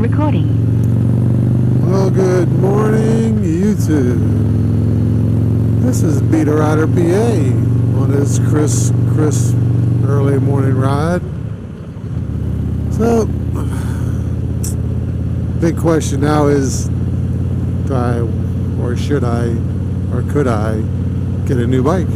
recording. Well, good morning, YouTube. This is Beta Rider PA on this crisp early morning ride. So, big question now is, do I, or should I, or could I get a new bike?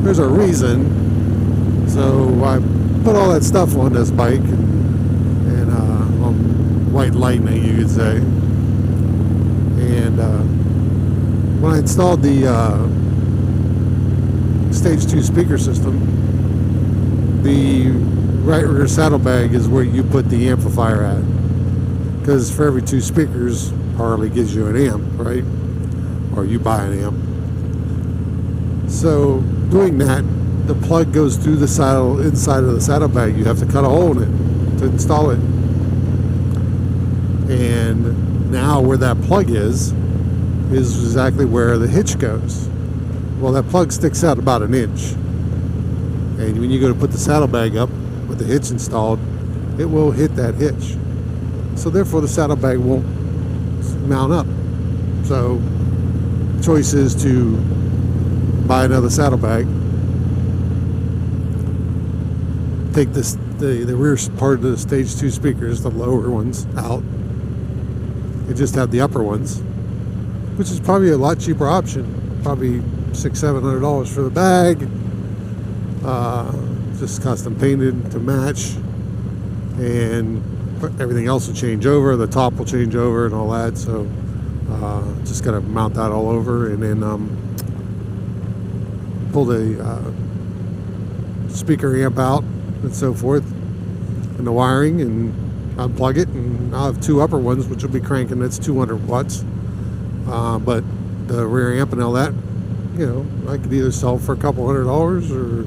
There's a reason. So I put all that stuff on this bike and on white lightning, you could say. And when I installed the stage 2 speaker system, the right rear saddlebag is where you put the amplifier at, because for every 2 speakers Harley gives you an amp, right? Or you buy an amp. So doing that, the plug goes through the saddle, inside of the saddlebag. You have to cut a hole in it to install it. And now where that plug is exactly where the hitch goes. Well, that plug sticks out about an inch. And when you go to put the saddlebag up with the hitch installed, it will hit that hitch. So therefore the saddlebag won't mount up. So the choice is to buy another saddlebag, take the rear part of the stage 2 speakers, the lower ones, out, and just have the upper ones, which is probably a lot cheaper option, probably $600-700 for the bag, just custom painted to match, and everything else will change over, the top will change over and all that. So just gotta mount that all over, and then pull the speaker amp out and so forth, and the wiring, and unplug it, and I'll have 2 upper ones which will be cranking. That's 200 watts, but the rear amp and all that, you know, I could either sell for a couple $100 or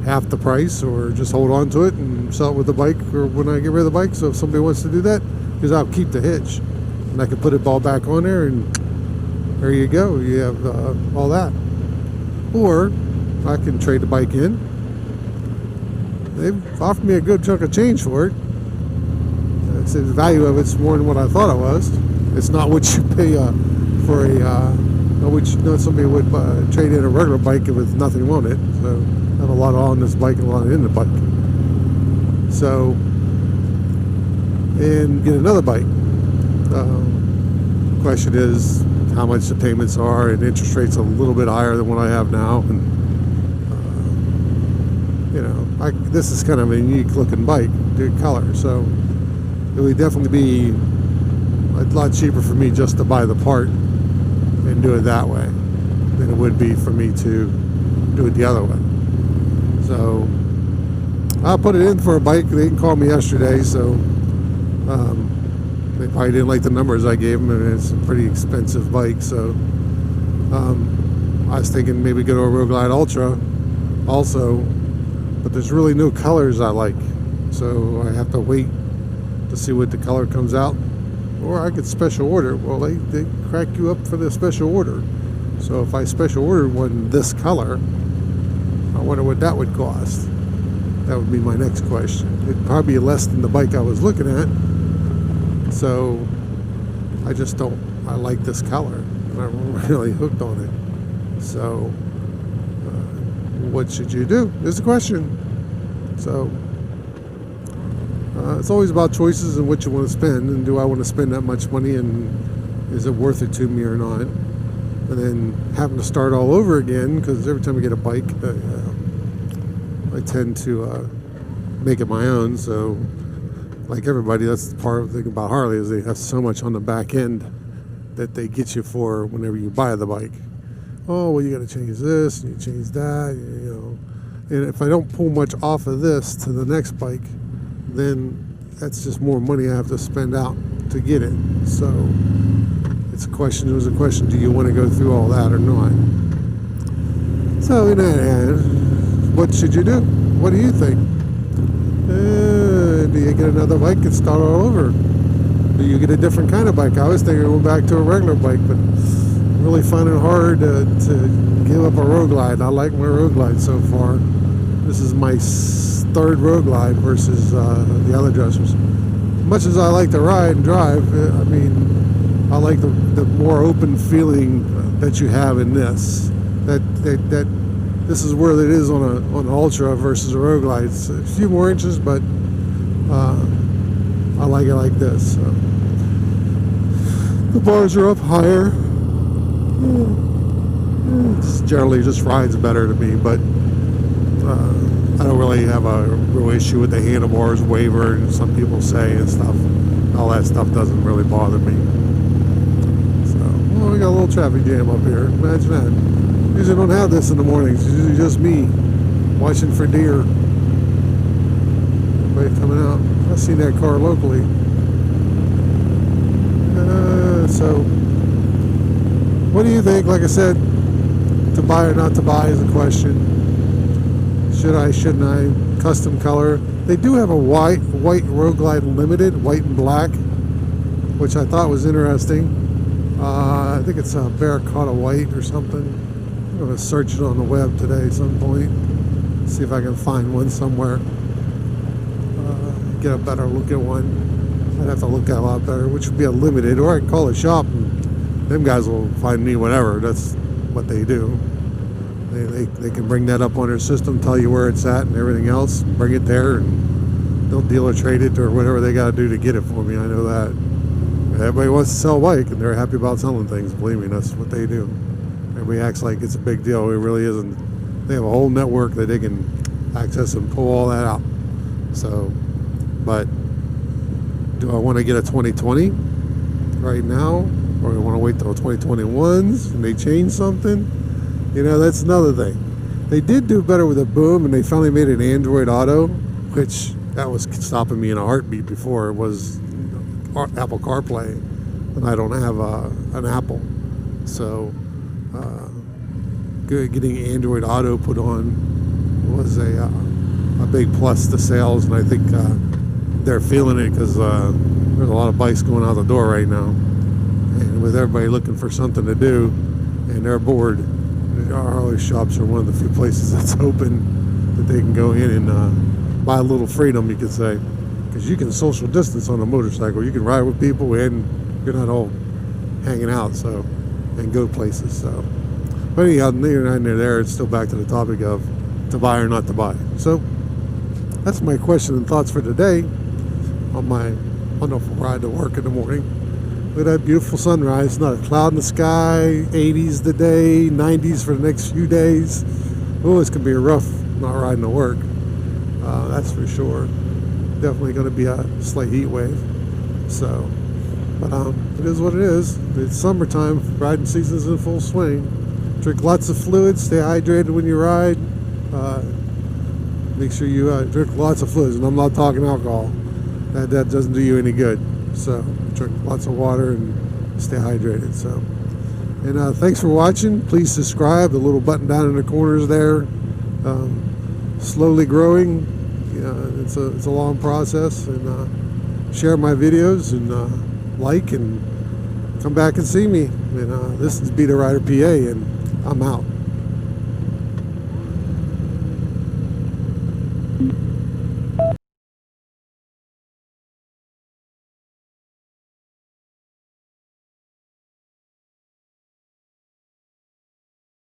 half the price, or just hold on to it and sell it with the bike, or when I get rid of the bike. So if somebody wants to do that, because I'll keep the hitch and I can put it all back on there, and there you go, you have all that. Or I can trade the bike in. They've offered me a good chunk of change for it. It's the value of it's more than what I thought it was. It's not what you pay for not somebody would trade in a regular bike with nothing on it. So I have a lot on this bike and a lot in the bike. So, and get another bike. Question is how much the payments are, and interest rates a little bit higher than what I have now, and you know, this is kind of a unique looking bike, good color, so it would definitely be a lot cheaper for me just to buy the part and do it that way than it would be for me to do it the other way. So I'll put it in for a bike. They didn't call me yesterday, so they probably didn't like the numbers I gave them, and it's a pretty expensive bike. So I was thinking maybe go to a Road Glide Ultra also, but there's really no colors I like, so I have to wait to see what the color comes out. Or I could special order. Well, they crack you up for the special order. So if I special ordered one this color, I wonder what that would cost. That would be my next question. It'd probably be less than the bike I was looking at. So I like this color. I'm really hooked on it. So what should you do is the question. So it's always about choices and what you want to spend, and do I want to spend that much money, and is it worth it to me or not? And then having to start all over again, because every time I get a bike, I tend to make it my own. So like everybody, that's the part of the thing about Harley, is they have so much on the back end that they get you for whenever you buy the bike. Oh, well, you got to change this and you change that, you know. And if I don't pull much off of this to the next bike, then that's just more money I have to spend out to get it. So it was a question, do you want to go through all that or not? So in that end, what should you do? What do you think? Do you get another bike and start all over? Do you get a different kind of bike? I was thinking going back to a regular bike, but really finding it hard to give up a Road Glide. I like my Road Glide so far. This is my third road glide versus the other dressers. Much as I like to ride and drive, I mean, I like the more open feeling that you have in this. That this is where it is on an Ultra versus a road glide. It's a few more inches, but I like it like this. So. The bars are up higher. It generally just rides better to me, but I don't really have a real issue with the handlebars waver and some people say and stuff. All that stuff doesn't really bother me. So, well, we got a little traffic jam up here. Imagine that. Usually don't have this in the mornings. It's usually just me watching for deer. Everybody coming out. I've seen that car locally. So, what do you think? Like I said, to buy or not to buy is a question. Should I, shouldn't I? Custom color. They do have a white Road Glide Limited, white and black, which I thought was interesting. I think it's a Barracuda white or something. I'm going to search it on the web today at some point. See if I can find one somewhere. Get a better look at one. I'd have to look at a lot better, which would be a limited, or I can call a shop and them guys will find me whatever. That's what they do. They can bring that up on their system, tell you where it's at and everything else, bring it there, and they'll deal or trade it or whatever they got to do to get it for me. I know that. Everybody wants to sell a bike, and they're happy about selling things. Believe me, that's what they do. Everybody acts like it's a big deal. It really isn't. They have a whole network that they can access and pull all that out. So, but do I want to get a 2020 right now, or do I want to wait till 2021s and they change something? You know, that's another thing. They did do better with the boom, and they finally made an Android Auto, which that was stopping me in a heartbeat before. It was Apple CarPlay, and I don't have an Apple. So getting Android Auto put on was a big plus to sales, and I think they're feeling it because there's a lot of bikes going out the door right now. And with everybody looking for something to do, and they're bored, our Harley shops are one of the few places that's open that they can go in and buy a little freedom, you could say, because you can social distance on a motorcycle. You can ride with people and you're not all hanging out, so, and go places. So, but anyhow, neither there. It's still back to the topic of to buy or not to buy. So that's my question and thoughts for today on my wonderful ride to work in the morning. Look at that beautiful sunrise. Not a cloud in the sky. 80s today, 90s for the next few days. Oh, it's going to be rough not riding to work. That's for sure. Definitely going to be a slight heat wave. So, but it is what it is. It's summertime. Riding season's in full swing. Drink lots of fluids. Stay hydrated when you ride. Make sure you drink lots of fluids. And I'm not talking alcohol. That doesn't do you any good. So drink lots of water and stay hydrated. So, and thanks for watching. Please subscribe. The little button down in the corners there. Slowly growing. It's a long process. And share my videos and like and come back and see me. And this is Be the Rider PA, and I'm out.